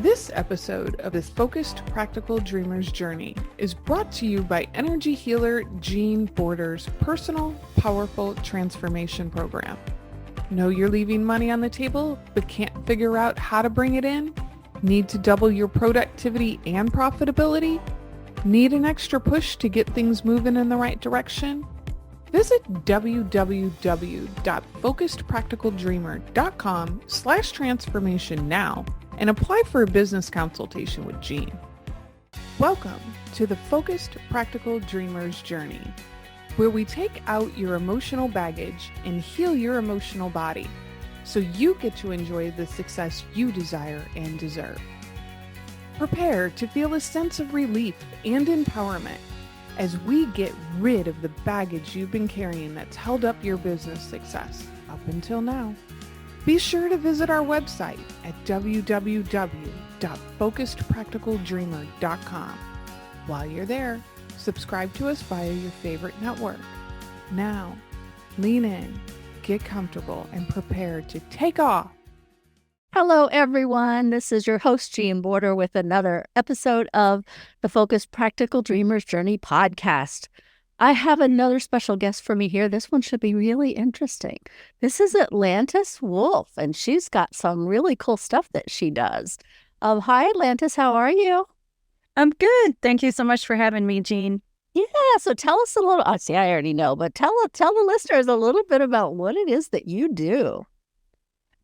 This episode of this Focused Practical Dreamer's Journey is brought to you by energy healer Jean Border's personal, powerful transformation program. Know you're leaving money on the table, but can't figure out how to bring it in? Need to double your productivity and profitability? Need an extra push to get things moving in the right direction? Visit www.focusedpracticaldreamer.com/transformation now and apply for a business consultation with Jean. Welcome to the Focused Practical Dreamer's Journey, where we take out your emotional baggage and heal your emotional body so you get to enjoy the success you desire and deserve. Prepare to feel a sense of relief and empowerment as we get rid of the baggage you've been carrying that's held up your business success up until now. Be sure to visit our website at www.focusedpracticaldreamer.com. While you're there, subscribe to us via your favorite network. Now, lean in, get comfortable, and prepare to take off. Hello, everyone. This is your host, Jean Border, with another episode of the Focused Practical Dreamer's Journey podcast. I have another special guest for me here. This one should be really interesting. This is Atlantis Wolf, and she's got some really cool stuff that she does. Hi, Atlantis. How are you? I'm good. Thank you so much for having me, Jean. Yeah, so tell us a little. I already know, but tell the listeners a little bit about what it is that you do.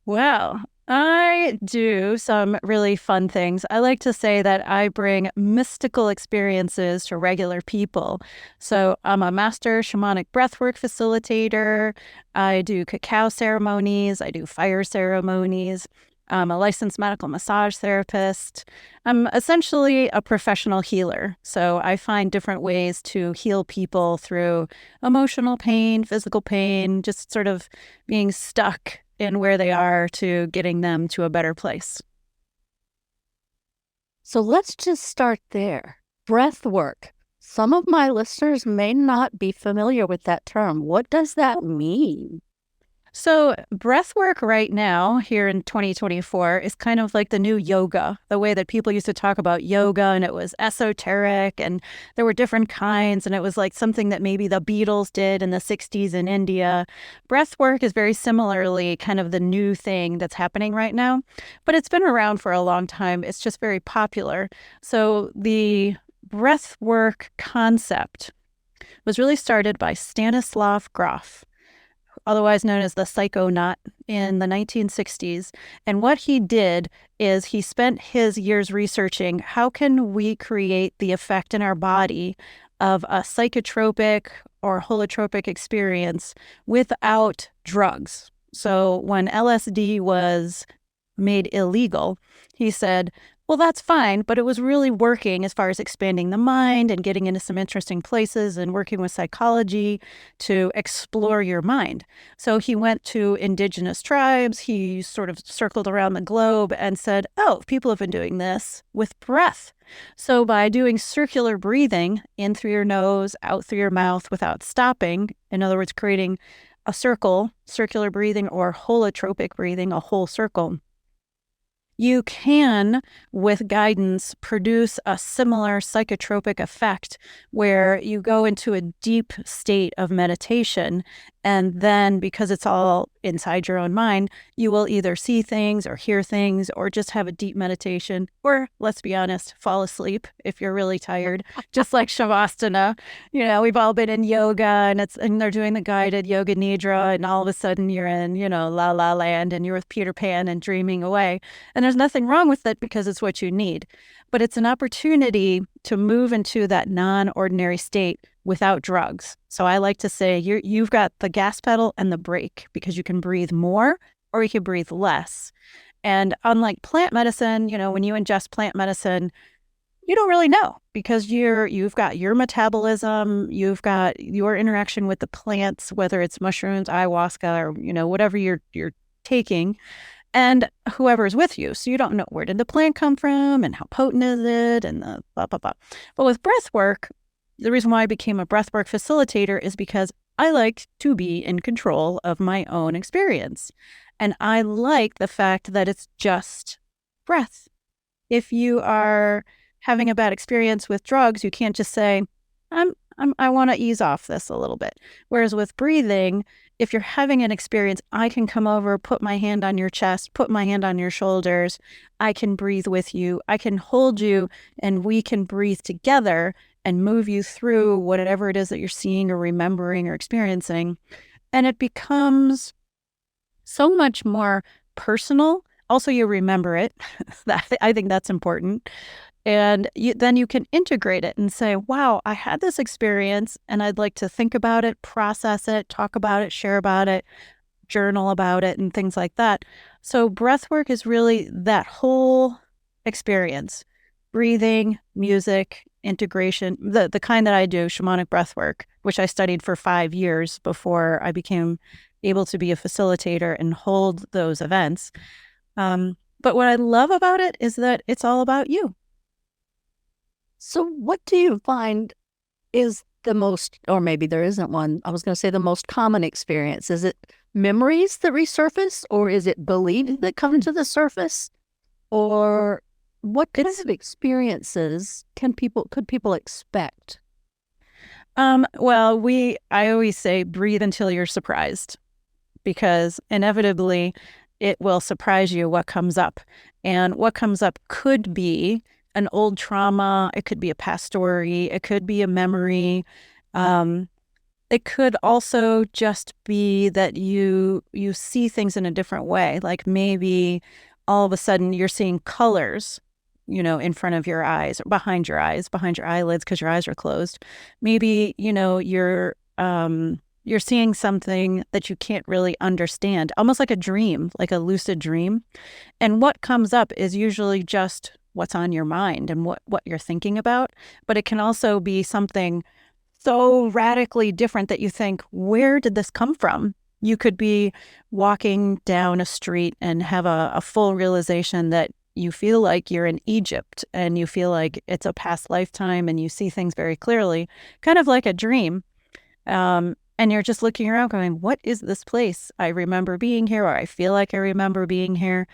Well, I do some really fun things. I like to say that I bring mystical experiences to regular people. So I'm a master shamanic breathwork facilitator. I do cacao ceremonies. I do fire ceremonies. I'm a licensed medical massage therapist. I'm essentially a professional healer. So I find different ways to heal people through emotional pain, physical pain, just sort of being stuck in where they are to getting them to a better place. So let's just start there. Breath work. Some of my listeners may not be familiar with that term. What does that mean? So breathwork right now, here in 2024, is kind of like the new yoga, the way that people used to talk about yoga, and it was esoteric, and there were different kinds, and it was like something that maybe the Beatles did in the 60s in India. Breathwork is very similarly kind of the new thing that's happening right now, but it's been around for a long time. It's just very popular. So the breathwork concept was really started by Stanislav Grof, otherwise known as the psychonaut, in the 1960s. And what he did is he spent his years researching how can we create the effect in our body of a psychotropic or holotropic experience without drugs. So when LSD was made illegal, he said, well, that's fine, but it was really working as far as expanding the mind and getting into some interesting places and working with psychology to explore your mind. So he went to indigenous tribes. He sort of circled around the globe and said, oh, people have been doing this with breath. So by doing circular breathing in through your nose, out through your mouth without stopping, in other words, creating a circle, circular breathing, or holotropic breathing, a whole circle, you can, with guidance, produce a similar psychotropic effect where you go into a deep state of meditation. And then, because it's all inside your own mind, you will either see things or hear things or just have a deep meditation, or, let's be honest, fall asleep if you're really tired, just like Shavasana. You know, we've all been in yoga and they're doing the guided yoga nidra, and all of a sudden you're in, la la land, and you're with Peter Pan and dreaming away. And there's nothing wrong with it because it's what you need. But it's an opportunity to move into that non-ordinary state without drugs. So I like to say you've got the gas pedal and the brake, because you can breathe more or you can breathe less. And unlike plant medicine, when you ingest plant medicine, you don't really know, because you've got your metabolism, you've got your interaction with the plants, whether it's mushrooms, ayahuasca, or whatever you're taking, and whoever's with you. So you don't know, where did the plant come from and how potent is it, and the blah, blah, blah. But with breath work, the reason why I became a breathwork facilitator is because I like to be in control of my own experience. And I like the fact that it's just breath. If you are having a bad experience with drugs, you can't just say, I want to ease off this a little bit. Whereas with breathing, if you're having an experience, I can come over, put my hand on your chest, put my hand on your shoulders. I can breathe with you. I can hold you, and we can breathe together and move you through whatever it is that you're seeing or remembering or experiencing. And it becomes so much more personal. Also, you remember it. I think that's important. And then you can integrate it and say, wow, I had this experience and I'd like to think about it, process it, talk about it, share about it, journal about it, and things like that. So breathwork is really that whole experience: breathing, music, integration, the kind that I do, shamanic breathwork, which I studied for 5 years before I became able to be a facilitator and hold those events. But what I love about it is that it's all about you. So what do you find is the most, or maybe there isn't one, I was going to say the most common experience? Is it memories that resurface, or is it beliefs that come to the surface? Or what kinds of experiences could people expect? Well, I always say breathe until you're surprised, because inevitably it will surprise you what comes up. And what comes up could be an old trauma. It could be a past story. It could be a memory. It could also just be that you see things in a different way. Like maybe all of a sudden you're seeing colors, in front of your eyes, or behind your eyelids, because your eyes are closed. Maybe, you're seeing something that you can't really understand, almost like a dream, like a lucid dream. And what comes up is usually just what's on your mind and what you're thinking about. But it can also be something so radically different that you think, where did this come from? You could be walking down a street and have a full realization that you feel like you're in Egypt, and you feel like it's a past lifetime, and you see things very clearly, kind of like a dream. And you're just looking around going, what is this place? I remember being here, or I feel like I remember being here.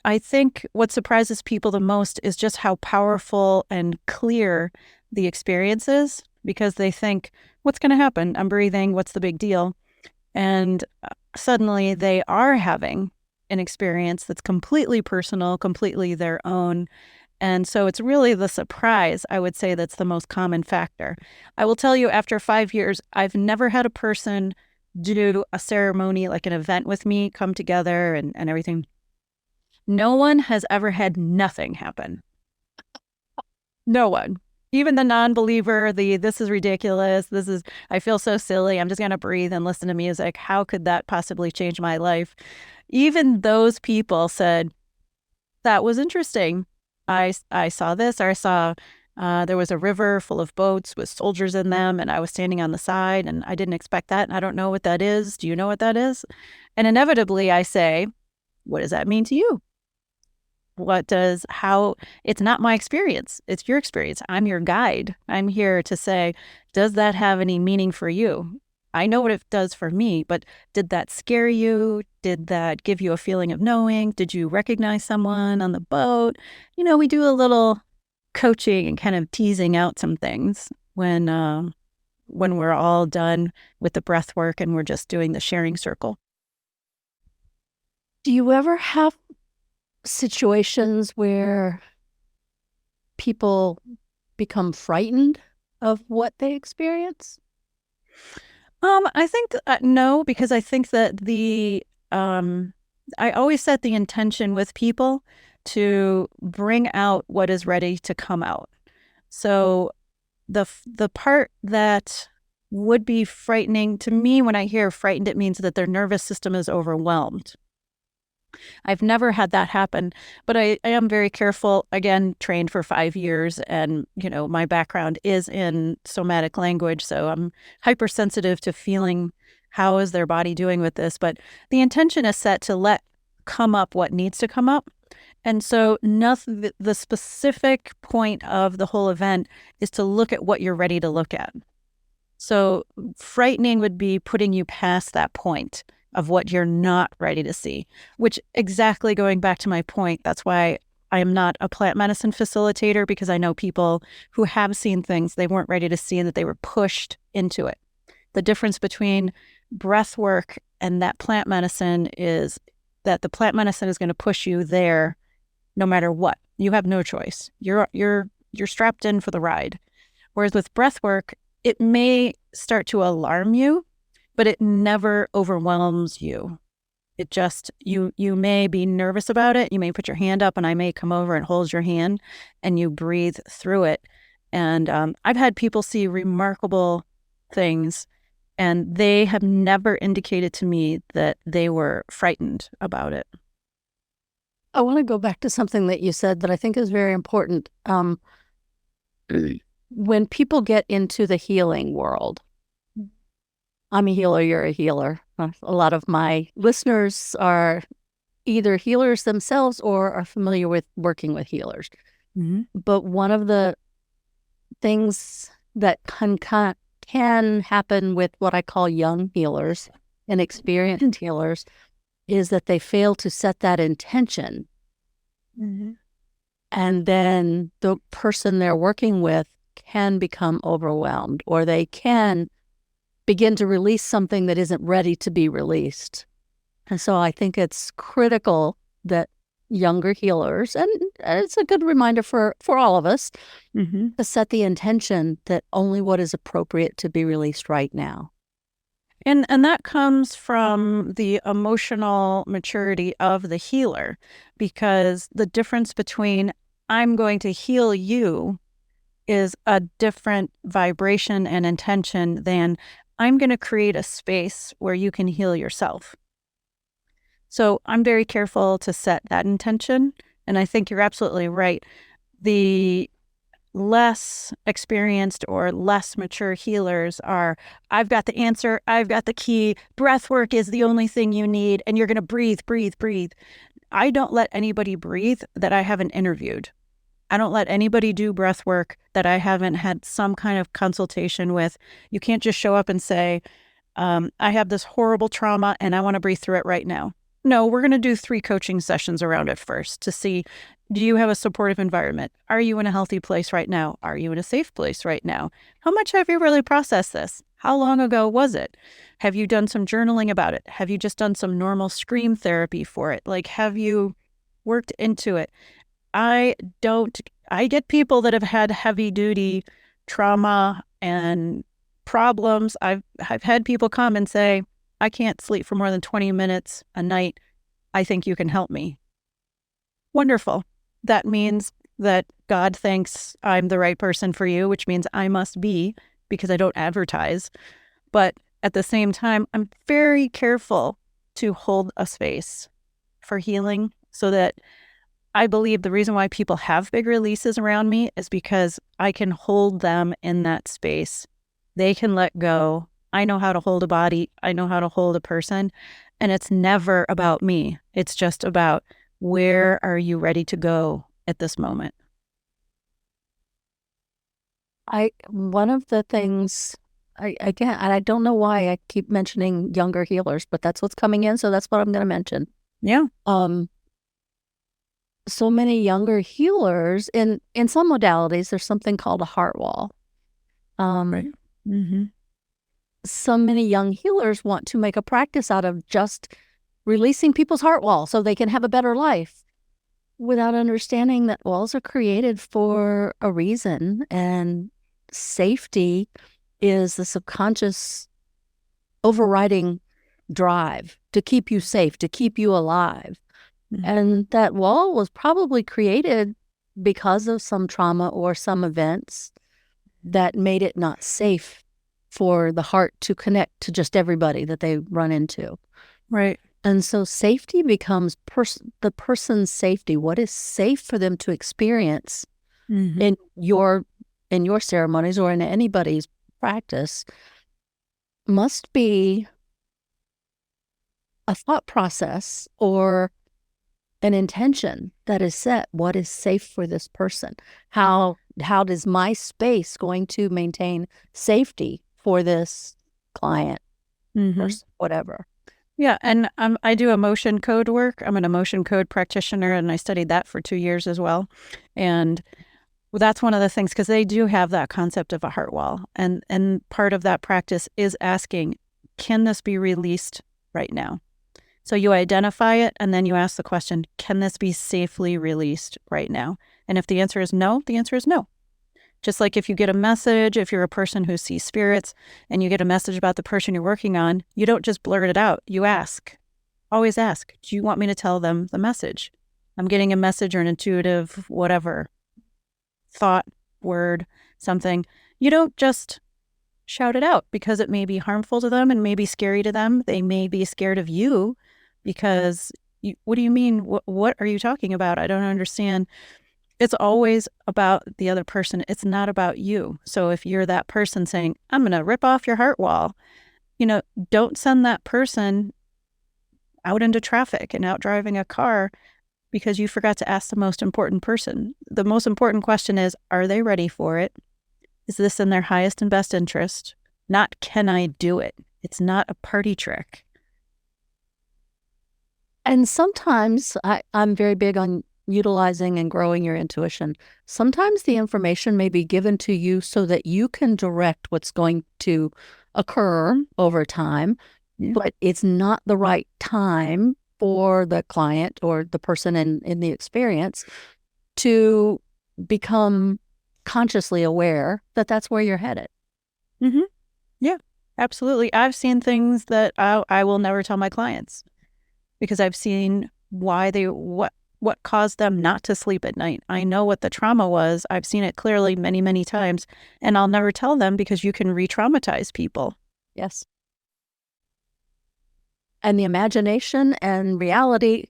I think what surprises people the most is just how powerful and clear the experience is, because they think, what's going to happen? I'm breathing. What's the big deal? And suddenly they are having an experience that's completely personal, completely their own. And so it's really the surprise, I would say, that's the most common factor. I will tell you, after 5 years, I've never had a person do a ceremony, like an event with me, come together and everything. No one has ever had nothing happen. No one. Even the non-believer, this is ridiculous. I feel so silly. I'm just going to breathe and listen to music. How could that possibly change my life? Even those people said, that was interesting. I saw this, or I saw there was a river full of boats with soldiers in them, and I was standing on the side, and I didn't expect that, and I don't know what that is. Do you know what that is? And inevitably I say, what does that mean to you? It's not my experience. It's your experience. I'm your guide. I'm here to say, does that have any meaning for you? I know what it does for me, but did that scare you? Did that give you a feeling of knowing? Did you recognize someone on the boat? We do a little coaching and kind of teasing out some things when we're all done with the breath work and we're just doing the sharing circle. Do you ever have situations where people become frightened of what they experience? I think no, because I think that I always set the intention with people to bring out what is ready to come out. So the part that would be frightening to me, when I hear frightened, it means that their nervous system is overwhelmed. I've never had that happen, but I am very careful, again, trained for 5 years, and, my background is in somatic language, so I'm hypersensitive to feeling how is their body doing with this, but the intention is set to let come up what needs to come up. And so the specific point of the whole event is to look at what you're ready to look at. So frightening would be putting you past that point of what you're not ready to see, which, exactly going back to my point, that's why I am not a plant medicine facilitator because I know people who have seen things they weren't ready to see and that they were pushed into it. The difference between breath work and that plant medicine is that the plant medicine is going to push you there no matter what. You have no choice. You're strapped in for the ride. Whereas with breath work, it may start to alarm you, but it never overwhelms you. It just, you may be nervous about it. You may put your hand up and I may come over and hold your hand and you breathe through it. And I've had people see remarkable things and they have never indicated to me that they were frightened about it. I want to go back to something that you said that I think is very important. When people get into the healing world, I'm a healer, you're a healer. A lot of my listeners are either healers themselves or are familiar with working with healers. Mm-hmm. But one of the things that can happen with what I call young healers and experienced healers is that they fail to set that intention. Mm-hmm. And then the person they're working with can become overwhelmed, or they can begin to release something that isn't ready to be released. And so I think it's critical that younger healers, and it's a good reminder for all of us, Mm-hmm. to set the intention that only what is appropriate to be released right now. And that comes from the emotional maturity of the healer, because the difference between I'm going to heal you is a different vibration and intention than I'm going to create a space where you can heal yourself. So I'm very careful to set that intention. And I think you're absolutely right. The less experienced or less mature healers are, I've got the answer, I've got the key, breath work is the only thing you need, and you're going to breathe, breathe, breathe. I don't let anybody breathe that I haven't interviewed. I don't let anybody do breath work that I haven't had some kind of consultation with. You can't just show up and say, I have this horrible trauma and I want to breathe through it right now. No, we're going to do 3 coaching sessions around it first to see, do you have a supportive environment? Are you in a healthy place right now? Are you in a safe place right now? How much have you really processed this? How long ago was it? Have you done some journaling about it? Have you just done some normal scream therapy for it? Like, have you worked into it? I get people that have had heavy duty trauma and problems. I've had people come and say, I can't sleep for more than 20 minutes a night. I think you can help me. Wonderful. That means that God thinks I'm the right person for you, which means I must be, because I don't advertise. But at the same time, I'm very careful to hold a space for healing, so that I believe the reason why people have big releases around me is because I can hold them in that space. They can let go. I know how to hold a body. I know how to hold a person. And it's never about me. It's just about, where are you ready to go at this moment? One of the things, again, and I don't know why I keep mentioning younger healers, but that's what's coming in, so that's what I'm going to mention. Yeah. So many younger healers, in some modalities, there's something called a heart wall. Right. Mm-hmm. So many young healers want to make a practice out of just releasing people's heart wall so they can have a better life, without understanding that walls are created for a reason, and safety is the subconscious overriding drive to keep you safe, to keep you alive. Mm-hmm. And that wall was probably created because of some trauma or some events that made it not safe for the heart to connect to just everybody that they run into. Right. And so safety becomes the person's safety. What is safe for them to experience Mm-hmm. in your ceremonies or in anybody's practice must be a thought process or an intention that is set. What is safe for this person? How does my space going to maintain safety for this client, Mm-hmm. or whatever? Yeah, and I do emotion code work. I'm an emotion code practitioner, and I studied that for 2 years as well. And that's one of the things, because they do have that concept of a heart wall. And part of that practice is asking, can this be released right now? So you identify it, and then you ask the question, can this be safely released right now? And if the answer is no, the answer is no. Just like if you get a message, if you're a person who sees spirits and you get a message about the person you're working on, you don't just blurt it out. You ask. Always ask, do you want me to tell them the message? I'm getting a message or an intuitive whatever, thought, word, something. You don't just shout it out because it may be harmful to them and may be scary to them. They may be scared of you because, what do you mean? What are you talking about? I don't understand. It's always about the other person. It's not about you. So if you're that person saying, I'm going to rip off your heart wall, don't send that person out into traffic and out driving a car because you forgot to ask the most important person. The most important question is, are they ready for it? Is this in their highest and best interest? Not, can I do it? It's not a party trick. And sometimes I'm very big on utilizing and growing your intuition. Sometimes the information may be given to you so that you can direct what's going to occur over time, but it's not the right time for the client or the person in the experience to become consciously aware that that's where you're headed. Mm-hmm. Yeah, absolutely. I've seen things that I will never tell my clients because I've seen what caused them not to sleep at night. I know what the trauma was. I've seen it clearly many, many times, and I'll never tell them because you can re-traumatize people. Yes. And the imagination and reality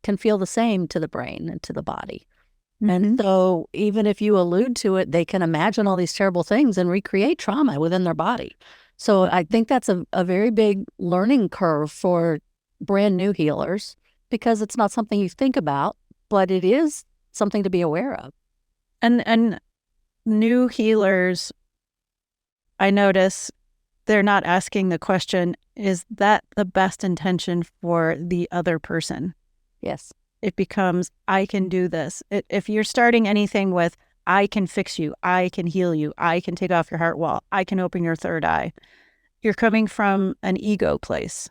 can feel the same to the brain and to the body. Mm-hmm. And so even if you allude to it, they can imagine all these terrible things and recreate trauma within their body. So I think that's a very big learning curve for brand new healers, because it's not something you think about, but it is something to be aware of. And new healers, I notice they're not asking the question, is that the best intention for the other person? Yes. It becomes, I can do this. If you're starting anything with, I can fix you, I can heal you, I can take off your heart wall, I can open your third eye, you're coming from an ego place.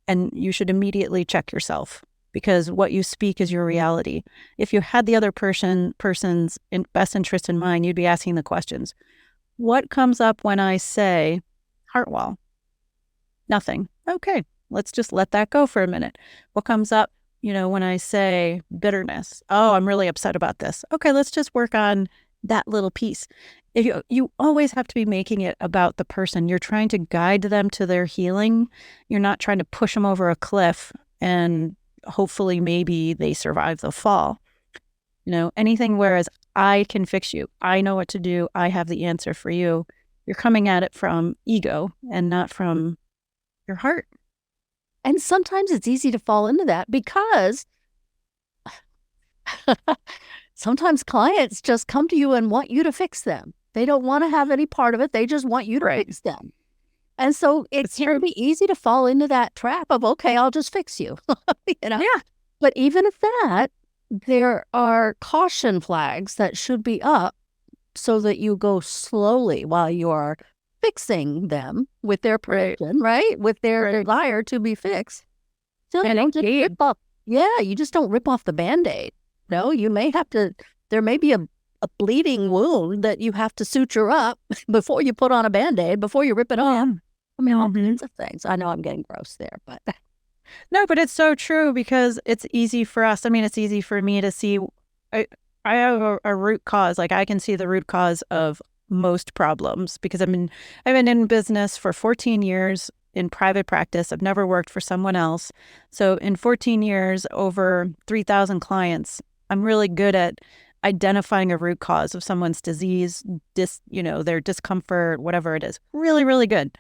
And you should immediately check yourself, because what you speak is your reality. If you had the other person's best interest in mind, you'd be asking the questions. What comes up when I say heart wall? Nothing. Okay, let's just let that go for a minute. What comes up, when I say bitterness? Oh, I'm really upset about this. Okay, let's just work on that little piece. If you always have to be making it about the person. You're trying to guide them to their healing. You're not trying to push them over a cliff and hopefully maybe they survive the fall. Anything whereas I can fix you, I know what to do, I have the answer for you. You're coming at it from ego and not from your heart. And sometimes it's easy to fall into that because sometimes clients just come to you and want you to fix them. They don't want to have any part of it. They just want you to fix them. And so it can be easy to fall into that trap of, okay, I'll just fix you. Yeah. But even at that, there are caution flags that should be up so that you go slowly while you are fixing them with their permission, right? With their desire to be fixed. So you just don't rip off the Band-Aid. No, you may have to, there may be a bleeding wound that you have to suture up before you put on a Band-Aid, before you rip it off. I mean, all kinds of things. I know I'm getting gross there, but. No, but it's so true because it's easy for us. I mean, it's easy for me to see. I have a root cause. Like I can see the root cause of most problems because I've been in business for 14 years in private practice. I've never worked for someone else. So in 14 years, over 3,000 clients, I'm really good at identifying a root cause of someone's disease, their discomfort, whatever it is. Really, really good.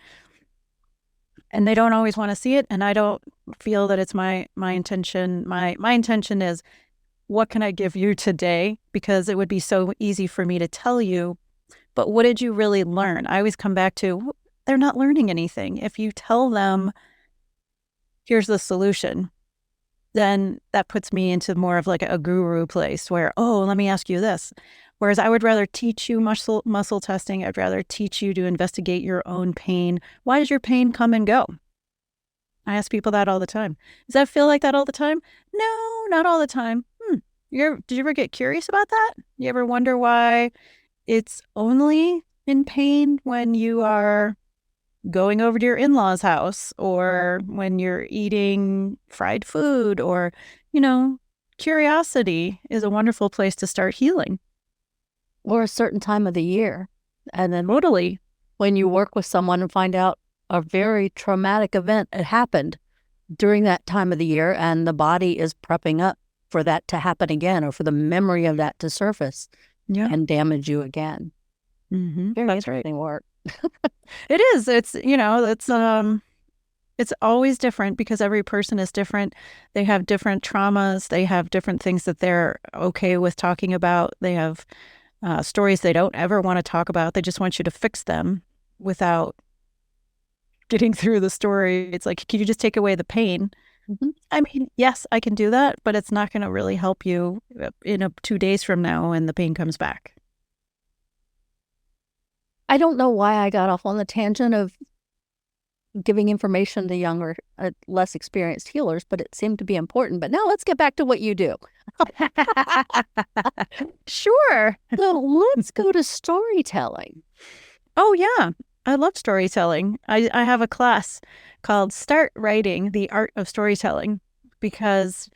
And they don't always want to see it. And I don't feel that it's my intention. My intention is, what can I give you today? Because it would be so easy for me to tell you, but what did you really learn? I always come back to, they're not learning anything. If you tell them here's the solution, then that puts me into more of like a guru place where, oh, let me ask you this. Whereas I would rather teach you muscle testing. I'd rather teach you to investigate your own pain. Why does your pain come and go? I ask people that all the time. Does that feel like that all the time? No, not all the time. Did you ever get curious about that? You ever wonder why it's only in pain when you are going over to your in-laws' house or when you're eating fried food or, curiosity is a wonderful place to start healing. Or a certain time of the year. And then Totally. when you work with someone and find out a very traumatic event had happened during that time of the year and the body is prepping up for that to happen again or for the memory of that to surface and damage you again. Mm-hmm. Very That's right. interesting work. It is. It's always different because every person is different. They have different traumas. They have different things that they're okay with talking about. They have stories they don't ever want to talk about. They just want you to fix them without getting through the story. It's like, can you just take away the pain? Mm-hmm. I mean, yes, I can do that, but it's not going to really help you in 2 days from now when the pain comes back. I don't know why I got off on the tangent of giving information to younger, less experienced healers, but it seemed to be important. But now let's get back to what you do. Sure. So let's go to storytelling. Oh, yeah. I love storytelling. I have a class called Start Writing, the Art of Storytelling, because,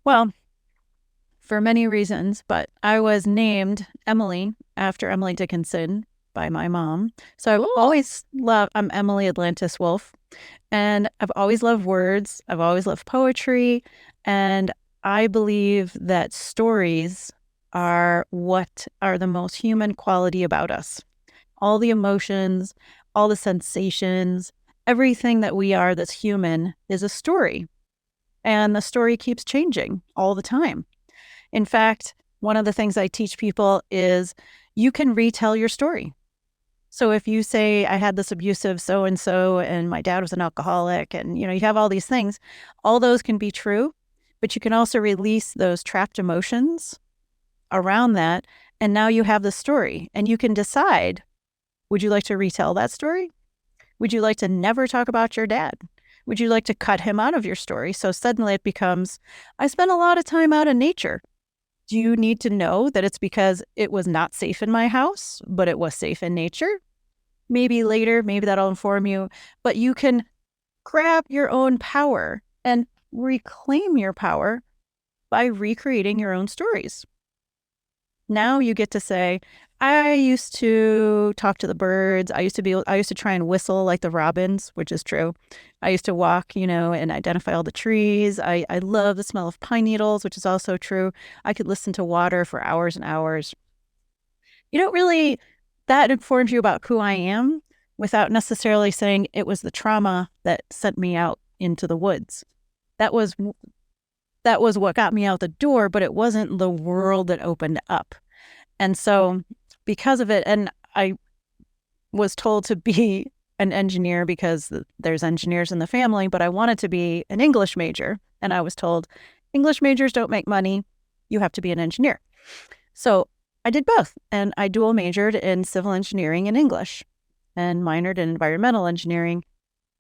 well, for many reasons, but I was named Emily after Emily Dickinson by my mom. So I've always loved, I'm Emily Atlantis Wolf, and I've always loved words. I've always loved poetry. And I believe that stories are what are the most human quality about us. All the emotions, all the sensations, everything that we are that's human is a story. And the story keeps changing all the time. In fact, one of the things I teach people is you can retell your story. So if you say, I had this abusive so-and-so and my dad was an alcoholic and, you have all these things, all those can be true, but you can also release those trapped emotions around that. And now you have the story and you can decide, would you like to retell that story? Would you like to never talk about your dad? Would you like to cut him out of your story? So suddenly it becomes, I spent a lot of time out in nature. Do you need to know that it's because it was not safe in my house, but it was safe in nature? Maybe later, maybe that'll inform you. But you can grab your own power and reclaim your power by recreating your own stories. Now you get to say, I used to talk to the birds. I used to try and whistle like the robins, which is true. I used to walk, and identify all the trees. I love the smell of pine needles, which is also true. I could listen to water for hours and hours. That informs you about who I am without necessarily saying it was the trauma that sent me out into the woods. That was what got me out the door, but it wasn't the world that opened up. And so because of it, and I was told to be an engineer because there's engineers in the family, but I wanted to be an English major. And I was told, English majors don't make money. You have to be an engineer. So I did both. And I dual majored in civil engineering and English and minored in environmental engineering.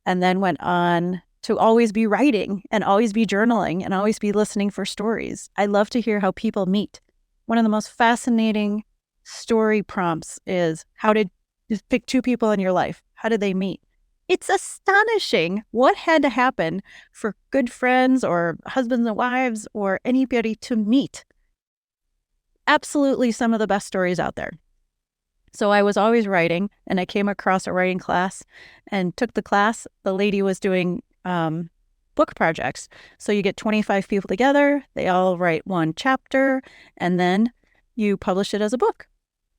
And then went on to always be writing and always be journaling and always be listening for stories. I love to hear how people meet. One of the most fascinating story prompts is just pick 2 people in your life. How did they meet? It's astonishing what had to happen for good friends or husbands and wives or anybody to meet. Absolutely some of the best stories out there. So I was always writing, and I came across a writing class and took the class. The lady was doing book projects. So you get 25 people together, they all write one chapter, and then you publish it as a book.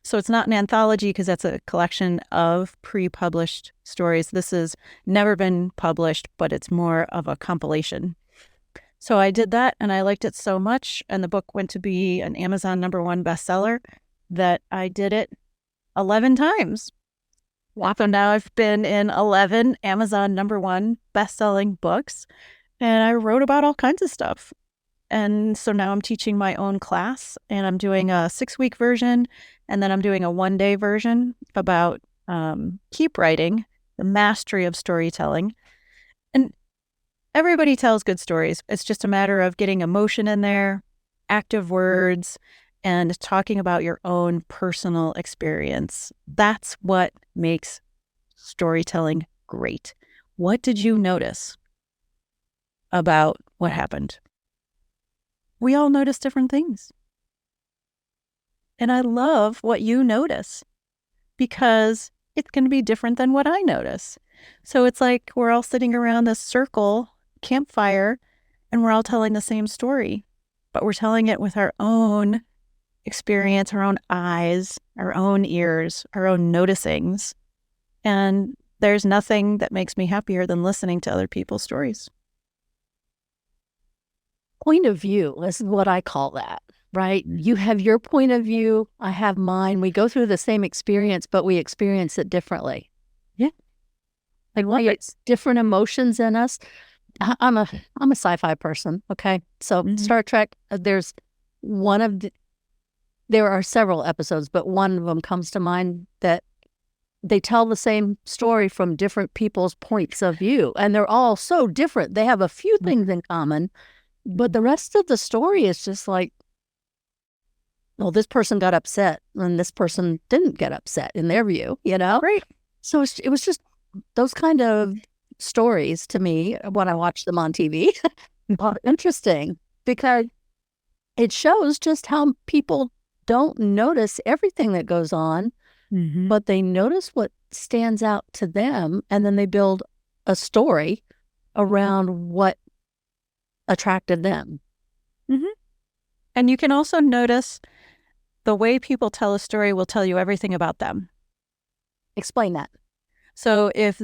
So it's not an anthology because that's a collection of pre-published stories. This has never been published, but it's more of a compilation. So I did that and I liked it so much. And the book went to be an Amazon #1 bestseller that I did it 11 times. So now I've been in 11 Amazon #1 best-selling books. And I wrote about all kinds of stuff. And so now I'm teaching my own class, and I'm doing a 6-week version, and then I'm doing a 1-day version about keep writing, the mastery of storytelling. And everybody tells good stories. It's just a matter of getting emotion in there, active words, and talking about your own personal experience. That's what makes storytelling great. What did you notice about what happened? We all notice different things. And I love what you notice because it's going to be different than what I notice. So it's like we're all sitting around this circle campfire and we're all telling the same story, but we're telling it with our own experience, our own eyes, our own ears, our own noticings. And there's nothing that makes me happier than listening to other people's stories. Point of view is what I call that, right? You have your point of view, I have mine. We go through the same experience, but we experience it differently. Yeah. Like it's different emotions in us. I'm a sci-fi person, okay? So Star Trek, there are several episodes, but one of them comes to mind that they tell the same story from different people's points of view, and they're all so different. They have a few things in common, but the rest of the story is just like, well, this person got upset and this person didn't get upset in their view, Right. So it was just those kind of stories to me when I watched them on TV. Interesting, because it shows just how people don't notice everything that goes on, but they notice what stands out to them, and then they build a story around what attracted them. And you can also notice the way people tell a story will tell you everything about them. Explain that. So if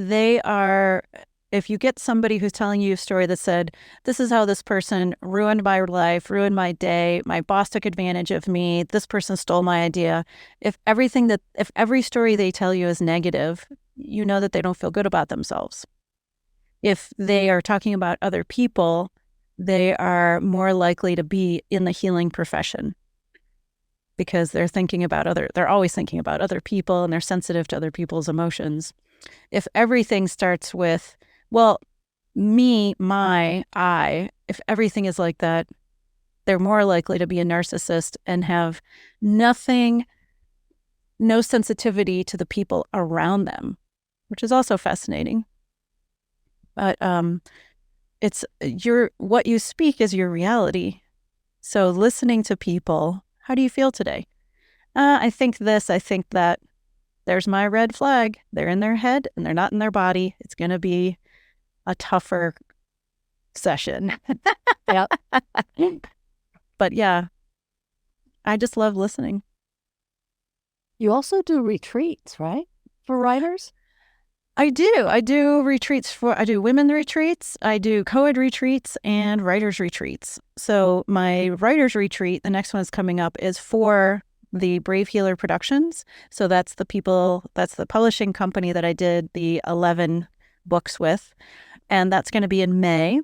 you get somebody who's telling you a story that said, this is how this person ruined my life, ruined my day, my boss took advantage of me, this person stole my idea. If every story they tell you is negative, you know that they don't feel good about themselves. If they are talking about other people, they are more likely to be in the healing profession because they're always thinking about other people, and they're sensitive to other people's emotions. If everything starts with, well, me, my, I, if everything is like that, they're more likely to be a narcissist and have no sensitivity to the people around them, which is also fascinating. But what you speak is your reality. So listening to people, how do you feel today? I think this, I think that. There's my red flag. They're in their head and they're not in their body. It's going to be a tougher session. Yep. But yeah, I just love listening. You also do retreats, right? For writers? I do. I do women retreats. I do co-ed retreats and writers retreats. So my writers retreat, the next one is coming up, is for the Brave Healer Productions. So that's the publishing company that I did the 11 books with. And that's going to be in May,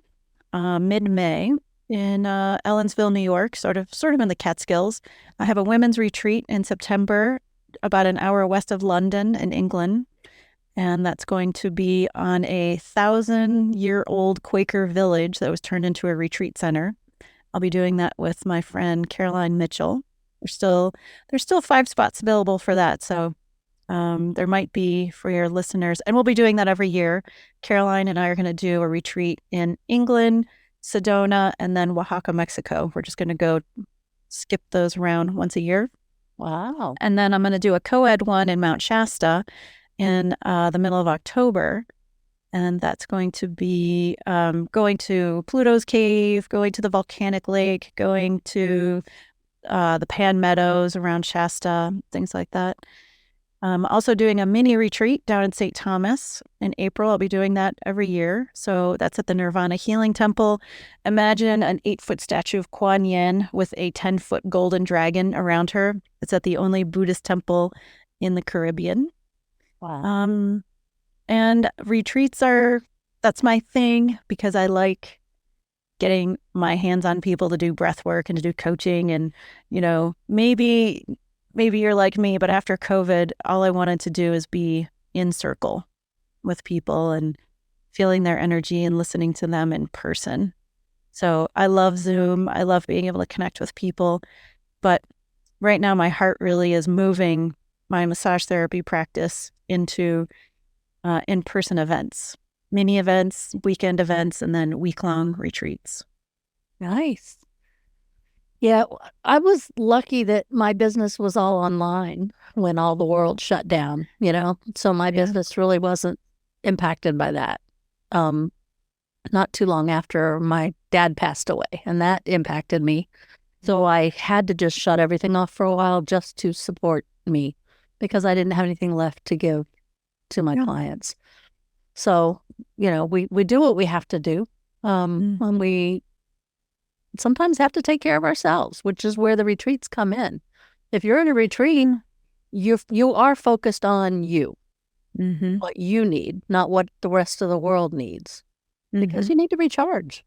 mid-May, in Ellensville, New York, sort of in the Catskills. I have a women's retreat in September, about an hour west of London in England. And that's going to be on a 1,000-year-old Quaker village that was turned into a retreat center. I'll be doing that with my friend Caroline Mitchell. There's still 5 spots available for that. So there might be for your listeners. And we'll be doing that every year. Caroline and I are going to do a retreat in England, Sedona, and then Oaxaca, Mexico. We're just going to go skip those around once a year. Wow. And then I'm going to do a co-ed one in Mount Shasta in the middle of October. And that's going to be going to Pluto's Cave, going to the volcanic lake, going to the Pan Meadows around Shasta, things like that. Also doing a mini retreat down in St. Thomas in April. I'll be doing that every year. So that's at the Nirvana Healing Temple. Imagine an 8-foot statue of Kuan Yin with a 10-foot golden dragon around her. It's at the only Buddhist temple in the Caribbean. Wow. And retreats that's my thing because I like getting my hands on people to do breath work and to do coaching. And, maybe you're like me, but after COVID, all I wanted to do is be in circle with people and feeling their energy and listening to them in person. So I love Zoom. I love being able to connect with people. But right now, my heart really is moving my massage therapy practice into in-person events, mini events, weekend events, and then week-long retreats. Nice. Yeah, I was lucky that my business was all online when all the world shut down, so my business really wasn't impacted by that. Not too long after my dad passed away, and that impacted me. So I had to just shut everything off for a while just to support me because I didn't have anything left to give to my clients. So, we do what we have to do. And we sometimes have to take care of ourselves, which is where the retreats come in. If you're in a retreat, you are focused on you, what you need, not what the rest of the world needs, because you need to recharge.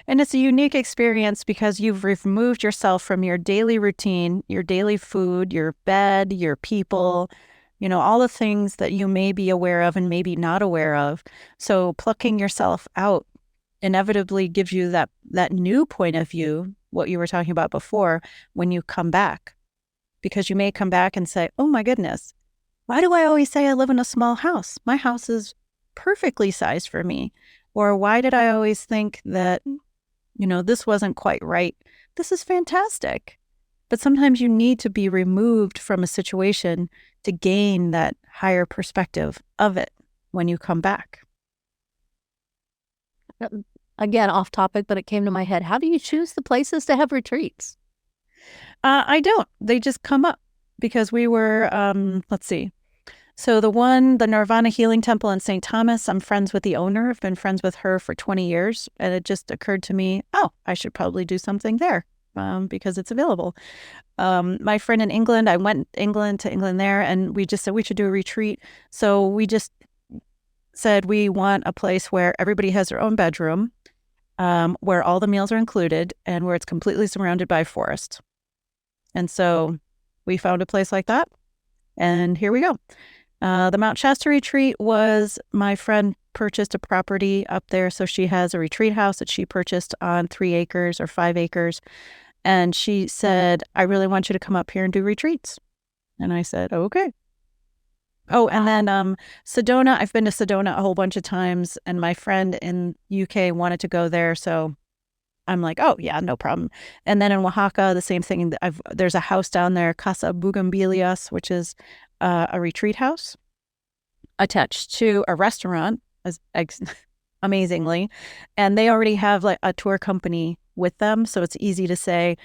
And it's a unique experience because you've removed yourself from your daily routine, your daily food, your bed, your people, all the things that you may be aware of and maybe not aware of. So plucking yourself out inevitably gives you that new point of view, what you were talking about before, when you come back. Because you may come back and say, oh my goodness, why do I always say I live in a small house? My house is perfectly sized for me. Or why did I always think that, this wasn't quite right? This is fantastic. But sometimes you need to be removed from a situation to gain that higher perspective of it when you come back. Again, off topic, but it came to my head. How do you choose the places to have retreats? I don't. They just come up because we were, let's see. So the Nirvana Healing Temple in St. Thomas, I'm friends with the owner. I've been friends with her for 20 years. And it just occurred to me, I should probably do something there because it's available. My friend in England, I went to England there, and we just said we should do a retreat. So we just said we want a place where everybody has their own bedroom, where all the meals are included, and where it's completely surrounded by forest. And so we found a place like that, and here we go. The Mount Shasta retreat was, my friend purchased a property up there. So she has a retreat house that she purchased on 3 acres or 5 acres. And she said, I really want you to come up here and do retreats. And I said, okay. Oh, and then Sedona, I've been to Sedona a whole bunch of times, and my friend in UK wanted to go there. So I'm like, oh yeah, no problem. And then in Oaxaca, the same thing. There's a house down there, Casa Bugambilias, which is a retreat house attached to a restaurant, amazingly. And they already have like a tour company with them. So it's easy to say,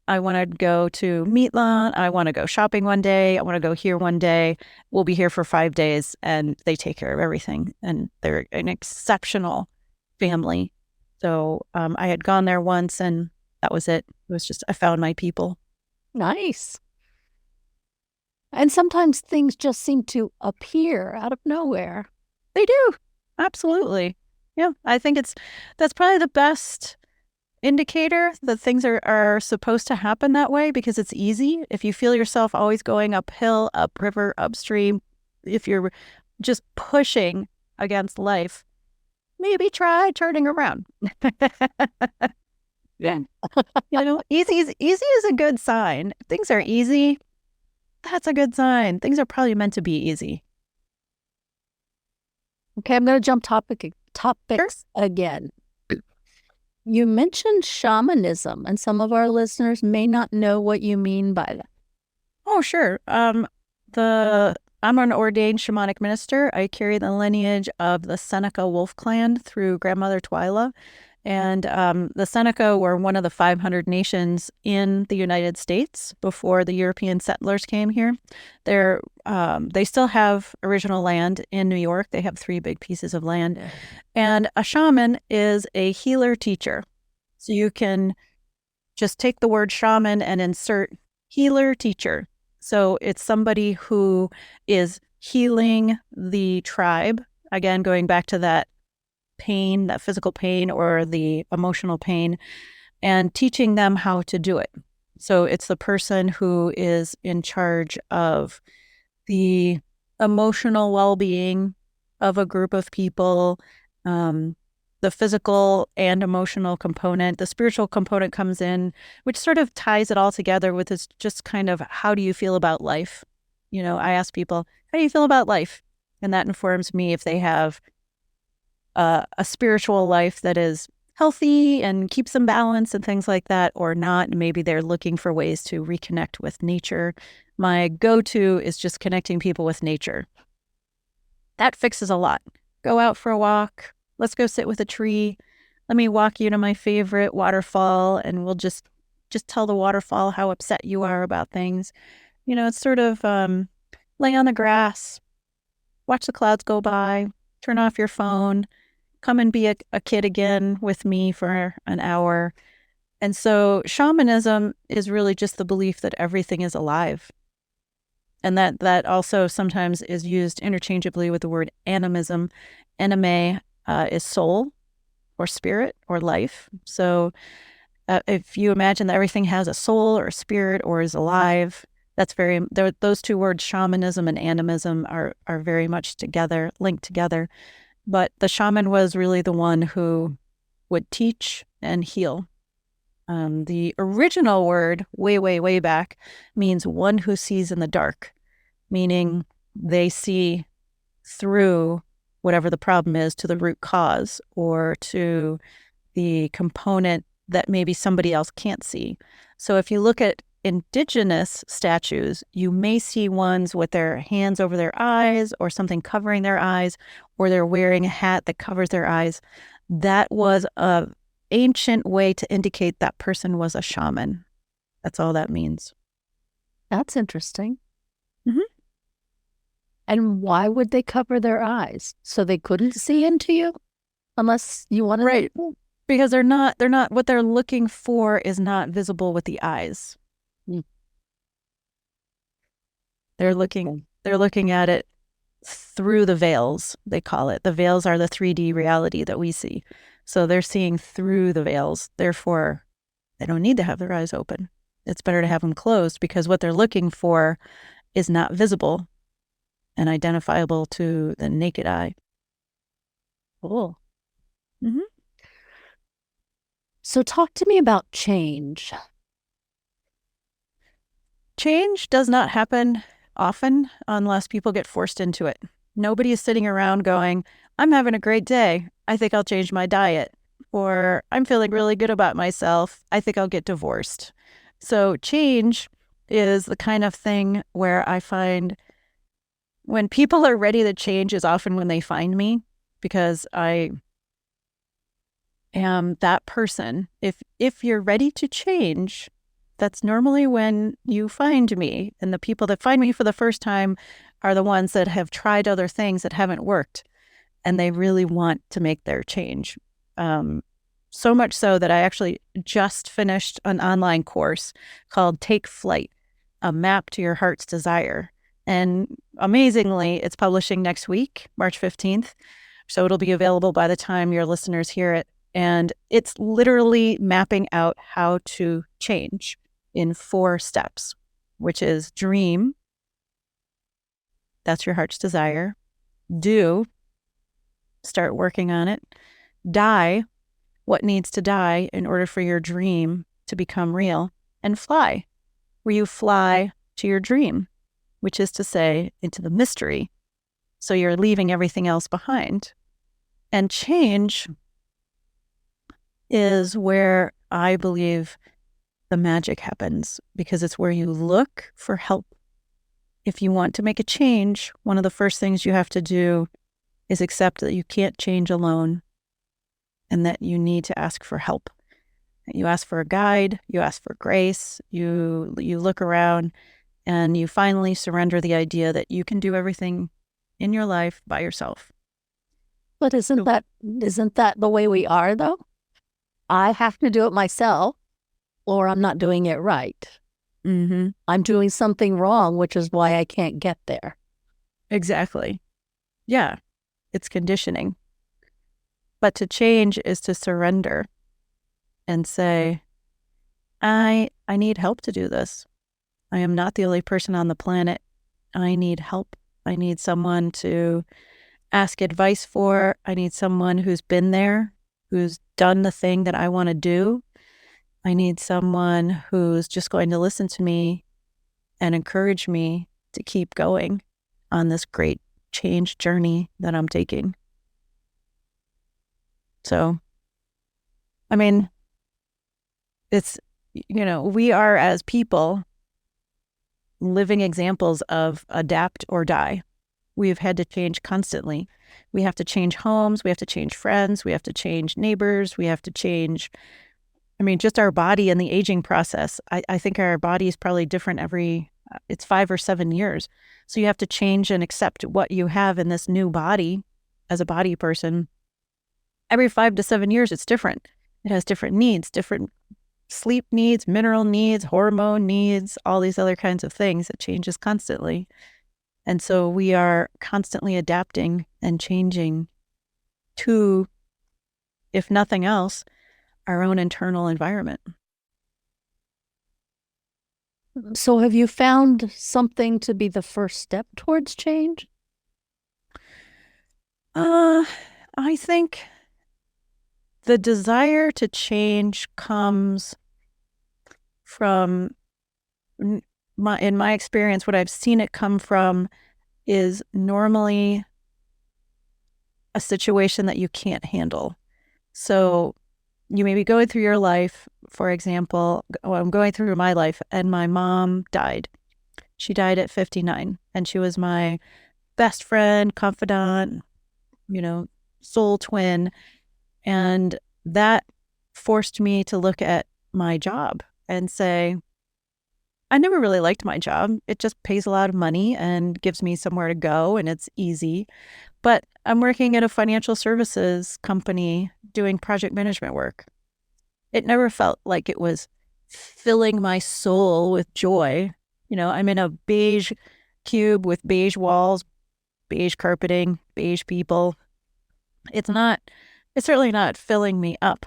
I want to go to Meatland. I want to go shopping one day. I want to go here one day. We'll be here for 5 days, and they take care of everything. And they're an exceptional family. So I had gone there once, and that was it. It was just, I found my people. Nice. And sometimes things just seem to appear out of nowhere. They do. Absolutely. Yeah. I think that's probably the best indicator that things are supposed to happen that way, because it's easy. If you feel yourself always going uphill, upriver, upstream, if you're just pushing against life, maybe try turning around. Yeah. Easy is a good sign. If things are easy, that's a good sign. Things are probably meant to be easy. Okay, I'm going to jump topics Sure. again. You mentioned shamanism, and some of our listeners may not know what you mean by that. Oh, sure. I'm an ordained shamanic minister. I carry the lineage of the Seneca Wolf clan through grandmother Twyla. And the Seneca were one of the 500 nations in the United States before the European settlers came here. They still have original land in New York. They have 3 big pieces of land. And a shaman is a healer teacher. So you can just take the word shaman and insert healer teacher. So it's somebody who is healing the tribe. Again, going back to that pain, that physical pain or the emotional pain, and teaching them how to do it. So it's the person who is in charge of the emotional well-being of a group of people, the physical and emotional component. The spiritual component comes in, which sort of ties it all together with this just kind of, how do you feel about life? I ask people, how do you feel about life? And that informs me if they have a spiritual life that is healthy and keeps them balanced and things like that, or not. Maybe they're looking for ways to reconnect with nature. My go-to is just connecting people with nature. That fixes a lot. Go out for a walk. Let's go sit with a tree. Let me walk you to my favorite waterfall, and we'll just tell the waterfall how upset you are about things. It's sort of lay on the grass, watch the clouds go by, turn off your phone, come and be a kid again with me for an hour. And so shamanism is really just the belief that everything is alive. And that also sometimes is used interchangeably with the word animism. Anime is soul or spirit or life. So if you imagine that everything has a soul or a spirit or is alive, those two words, shamanism and animism, are very much linked together. But the shaman was really the one who would teach and heal. The original word, way, way, way back, means one who sees in the dark, meaning they see through whatever the problem is to the root cause or to the component that maybe somebody else can't see. So if you look at indigenous statues, you may see ones with their hands over their eyes or something covering their eyes, or they're wearing a hat that covers their eyes. That was an ancient way to indicate that person was a shaman. That's all that means. That's interesting. Mm-hmm. And why would they cover their eyes? So they couldn't see into you? Unless you wanted Right. Because they're not, what they're looking for is not visible with the eyes. They're looking at it through the veils, they call it. The veils are the 3D reality that we see. So they're seeing through the veils. Therefore, they don't need to have their eyes open. It's better to have them closed because what they're looking for is not visible and identifiable to the naked eye. Cool. Mm-hmm. So talk to me about change. Change does not happen often unless people get forced into it. Nobody is sitting around going, I'm having a great day. I think I'll change my diet. Or I'm feeling really good about myself. I think I'll get divorced. So change is the kind of thing where I find when people are ready to change is often when they find me, because I am that person. If you're ready to change, that's normally when you find me. And the people that find me for the first time are the ones that have tried other things that haven't worked, and they really want to make their change. So much so that I actually just finished an online course called Take Flight, a map to your heart's desire. And amazingly, it's publishing next week, March 15th. So it'll be available by the time your listeners hear it. And it's literally mapping out how to change in 4 steps, which is dream. That's your heart's desire. Do. Start working on it. Die. What needs to die in order for your dream to become real? And fly, where you fly to your dream, which is to say, into the mystery. So you're leaving everything else behind. And change is where I believe the magic happens, because it's where you look for help. If you want to make a change, one of the first things you have to do is accept that you can't change alone and that you need to ask for help. You ask for a guide, you ask for grace, you look around, and you finally surrender the idea that you can do everything in your life by yourself. But isn't that the way we are, though? I have to do it myself, or I'm not doing it right. Mm-hmm. I'm doing something wrong, which is why I can't get there. Exactly. Yeah. It's conditioning. But to change is to surrender and say, I need help to do this. I am not the only person on the planet. I need help. I need someone to ask advice for. I need someone who's been there, who's done the thing that I want to do. I need someone who's just going to listen to me and encourage me to keep going on this great change journey that I'm taking. So, I mean, it's, we are as people living examples of adapt or die. We've had to change constantly. We have to change homes. We have to change friends. We have to change neighbors. We have to change, just our body and the aging process. I think our body is probably different it's 5 or 7 years. So you have to change and accept what you have in this new body as a body person. Every 5 to 7 years, it's different. It has different needs, different sleep needs, mineral needs, hormone needs, all these other kinds of things. It changes constantly. And so we are constantly adapting and changing to, if nothing else, our own internal environment. So have you found something to be the first step towards change? I think the desire to change comes from, in my experience, what I've seen it come from is normally a situation that you can't handle. So you may be going through your life, for example, I'm going through my life, and my mom died. She died at 59, and she was my best friend, confidant, soul twin. And that forced me to look at my job and say, I never really liked my job. It just pays a lot of money and gives me somewhere to go, and it's easy. But I'm working at a financial services company doing project management work. It never felt like it was filling my soul with joy. I'm in a beige cube with beige walls, beige carpeting, beige people. It's certainly not filling me up.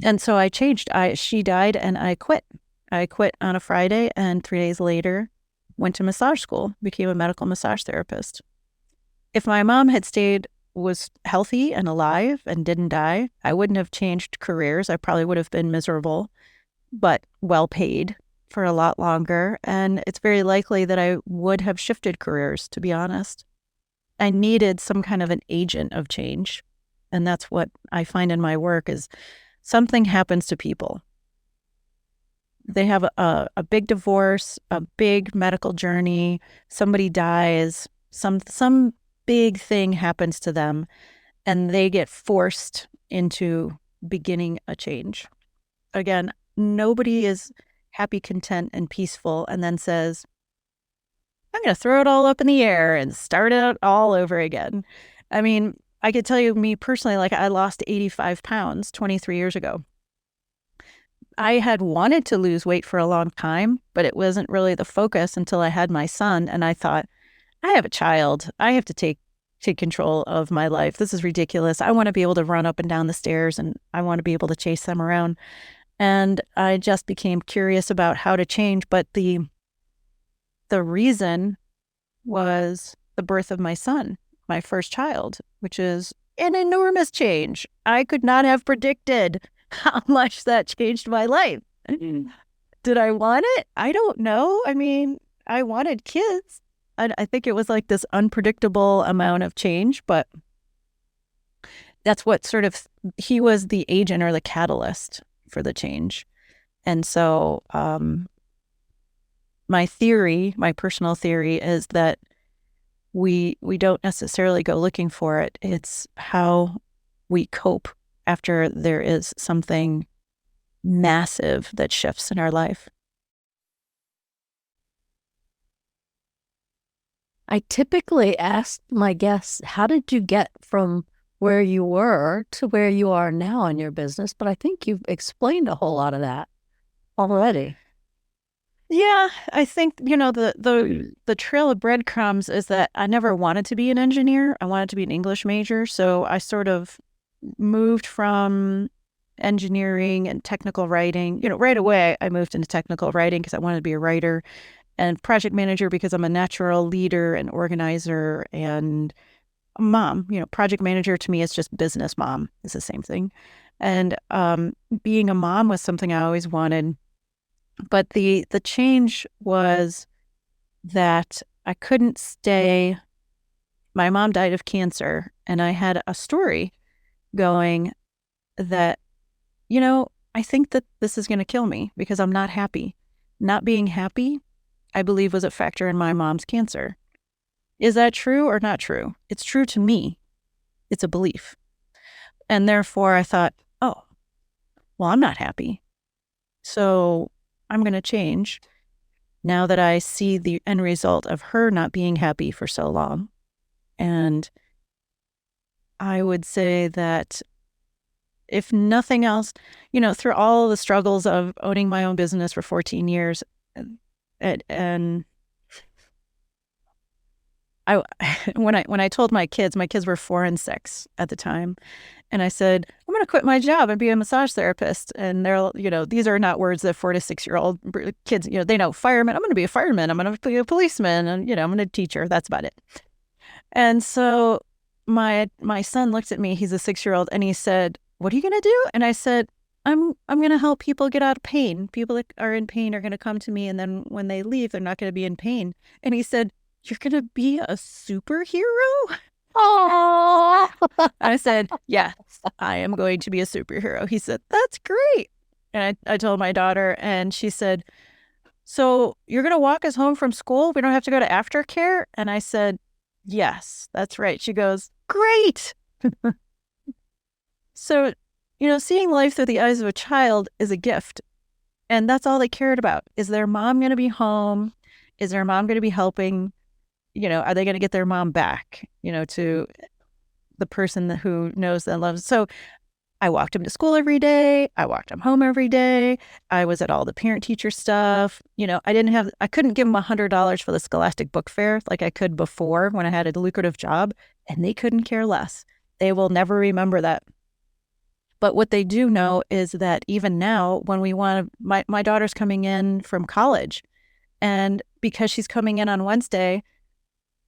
And so I changed. She died and I quit. I quit on a Friday, and 3 days later went to massage school, became a medical massage therapist. If my mom was healthy and alive and didn't die, I wouldn't have changed careers. I probably would have been miserable, but well paid for a lot longer. And it's very likely that I would have shifted careers, to be honest. I needed some kind of an agent of change. And that's what I find in my work is something happens to people. They have a big divorce, a big medical journey, somebody dies, some big thing happens to them, and they get forced into beginning a change. Again, nobody is happy, content, and peaceful and then says, I'm going to throw it all up in the air and start it all over again. I could tell you, me personally, I lost 85 pounds 23 years ago. I had wanted to lose weight for a long time, but it wasn't really the focus until I had my son. And I thought, I have a child. I have to take control of my life. This is ridiculous. I want to be able to run up and down the stairs, and I want to be able to chase them around. And I just became curious about how to change. But the reason was the birth of my son, my first child, which is an enormous change. I could not have predicted how much that changed my life. Did I want it? I don't know. I wanted kids. I think it was like this unpredictable amount of change, but that's what he was the agent or the catalyst for the change. And so my personal theory is that we don't necessarily go looking for it. It's how we cope after there is something massive that shifts in our life. I typically ask my guests, how did you get from where you were to where you are now in your business? But I think you've explained a whole lot of that already. Yeah, I think, the trail of breadcrumbs is that I never wanted to be an engineer. I wanted to be an English major. So I sort of moved from engineering and technical writing. Right away I moved into technical writing because I wanted to be a writer, and project manager because I'm a natural leader and organizer, and a mom. Project manager to me is just business mom. It's the same thing. And being a mom was something I always wanted. But the change was that I couldn't stay. My mom died of cancer, and I had a story going that, I think that this is going to kill me because I'm not happy. Not being happy, I believe, was a factor in my mom's cancer. Is that true or not true? It's true to me. It's a belief. And therefore I thought, oh, well, I'm not happy. So I'm going to change now that I see the end result of her not being happy for so long. And I would say that if nothing else, through all the struggles of owning my own business for 14 years, and when I told my kids were 4 and 6 at the time, and I said, I'm going to quit my job and be a massage therapist. And they're, these are not words that 4 to 6-year-old kids, they know fireman. I'm going to be a fireman. I'm going to be a policeman. And, I'm going to teach her. That's about it. And so my son looked at me, he's a 6-year-old, and he said, what are you going to do? And I said, I'm going to help people get out of pain. People that are in pain are going to come to me. And then when they leave, they're not going to be in pain. And he said, you're going to be a superhero? Oh, I said, yes, I am going to be a superhero. He said, that's great. And I told my daughter, and she said, so you're going to walk us home from school? We don't have to go to aftercare? And I said, yes, that's right. She goes, great. So, seeing life through the eyes of a child is a gift. And that's all they cared about. Is their mom going to be home? Is their mom going to be helping? Are they going to get their mom back, to the person who knows and loves? So I walked him to school every day. I walked him home every day. I was at all the parent-teacher stuff. I couldn't give him $100 for the Scholastic Book Fair like I could before when I had a lucrative job, and they couldn't care less. They will never remember that. But what they do know is that even now, when we want to, my daughter's coming in from college, and because she's coming in on Wednesday,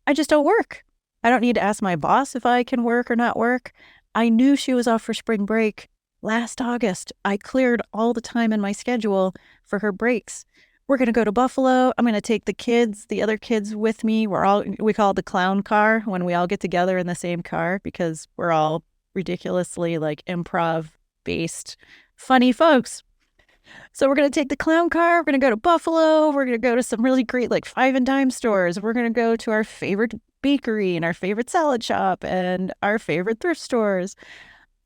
I just don't work. I don't need to ask my boss if I can work or not work. I knew she was off for spring break last August. I cleared all the time in my schedule for her breaks. We're going to go to Buffalo. I'm going to take the other kids with me. We call it the clown car when we all get together in the same car because we're all ridiculously improv based, funny folks. So we're going to take the clown car. We're going to go to Buffalo. We're going to go to some really great 5 and dime stores. We're going to go to our favorite bakery and our favorite salad shop and our favorite thrift stores.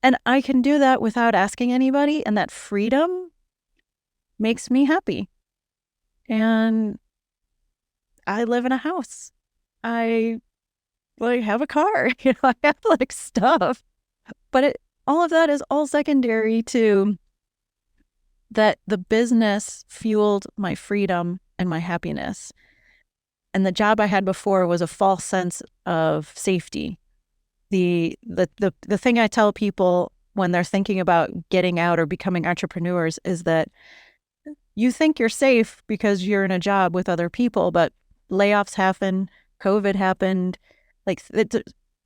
And I can do that without asking anybody. And that freedom makes me happy. And I live in a house. I have a car. I have stuff. But all of that is all secondary to that the business fueled my freedom and my happiness. And the job I had before was a false sense of safety. The thing I tell people when they're thinking about getting out or becoming entrepreneurs is that you think you're safe because you're in a job with other people, but layoffs happen, COVID happened,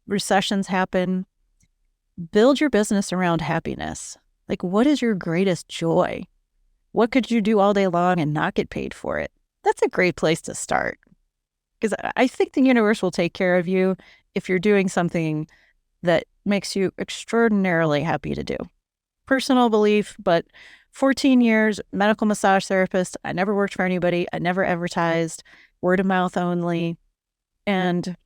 recessions happen. Build your business around happiness. What is your greatest joy? What could you do all day long and not get paid for it? That's a great place to start. Because I think the universe will take care of you if you're doing something that makes you extraordinarily happy to do. Personal belief, but 14 years, medical massage therapist. I never worked for anybody. I never advertised, word of mouth only. And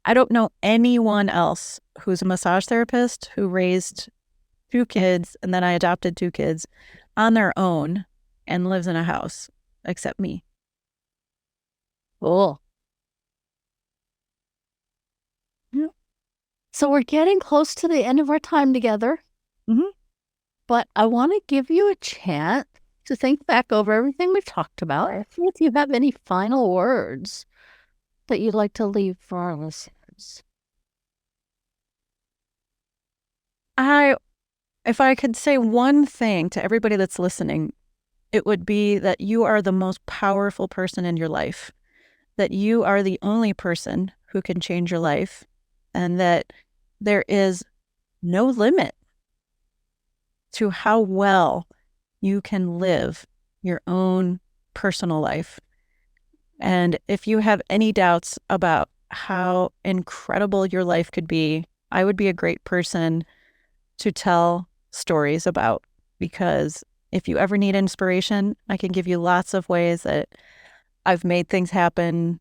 I don't know anyone else who's a massage therapist who raised 2 kids, and then I adopted 2 kids on their own and lives in a house, except me. cool. Yeah. So we're getting close to the end of our time together. Mhm. But I want to give you a chance to think back over everything we've talked about. See if you have any final words that you'd like to leave for our listeners. If I could say one thing to everybody that's listening, it would be that you are the most powerful person in your life, that you are the only person who can change your life, and that there is no limit to how well you can live your own personal life. And if you have any doubts about how incredible your life could be, I would be a great person to tell stories about, because if you ever need inspiration, I can give you lots of ways that I've made things happen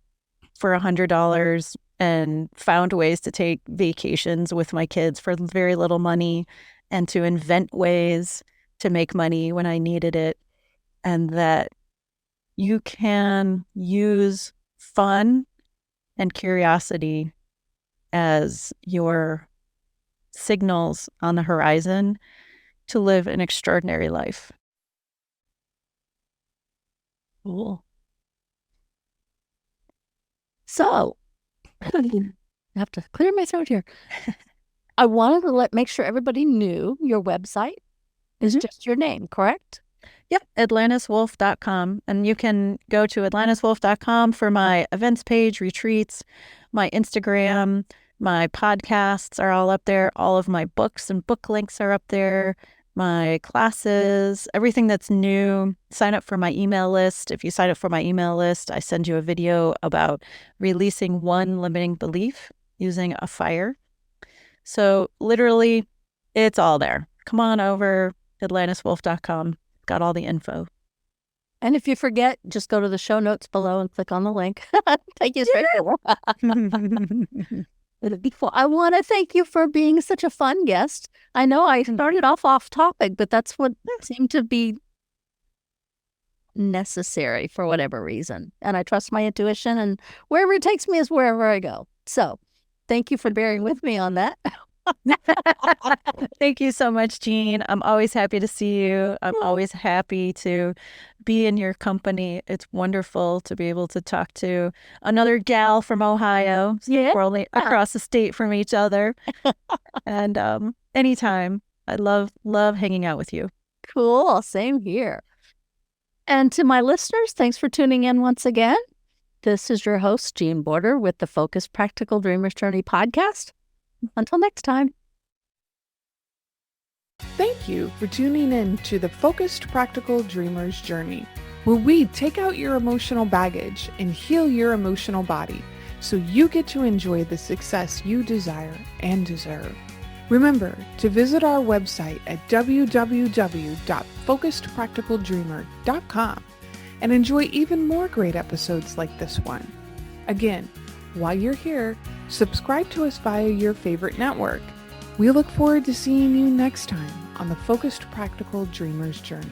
for $100 and found ways to take vacations with my kids for very little money and to invent ways to make money when I needed it. And that you can use fun and curiosity as your signals on the horizon to live an extraordinary life. Cool. So, I have to clear my throat here. I wanted to make sure everybody knew your website is just your name, correct? Yep, atlantiswolf.com. And you can go to atlantiswolf.com for my events page, retreats, my Instagram, my podcasts are all up there. All of my books and book links are up there. My classes, everything that's new. Sign up for my email list. If you sign up for my email list, I send you a video about releasing one limiting belief using a fire. So literally, it's all there. Come on over, atlantiswolf.com. Got all the info. And if you forget, just go to the show notes below and click on the link. Thank you straight forward. I want to thank you for being such a fun guest. I know I started off topic, but that's what seemed to be necessary for whatever reason. And I trust my intuition, and wherever it takes me is wherever I go. So thank you for bearing with me on that. Thank you so much, Jean. I'm always happy to see you. I'm always happy to be in your company. It's wonderful to be able to talk to another gal from Ohio. Yeah. We're only across the state from each other. And anytime. I love hanging out with you. Cool. Same here. And to my listeners, thanks for tuning in once again. This is your host, Jean Border, with the Focused Practical Dreamer's Journey podcast. Until next time. Thank you for tuning in to the Focused Practical Dreamer's Journey, where we take out your emotional baggage and heal your emotional body so you get to enjoy the success you desire and deserve. Remember to visit our website at www.focusedpracticaldreamer.com and enjoy even more great episodes like this one. Again, while you're here, subscribe to us via your favorite network. We look forward to seeing you next time on the Focused Practical Dreamer's Journey.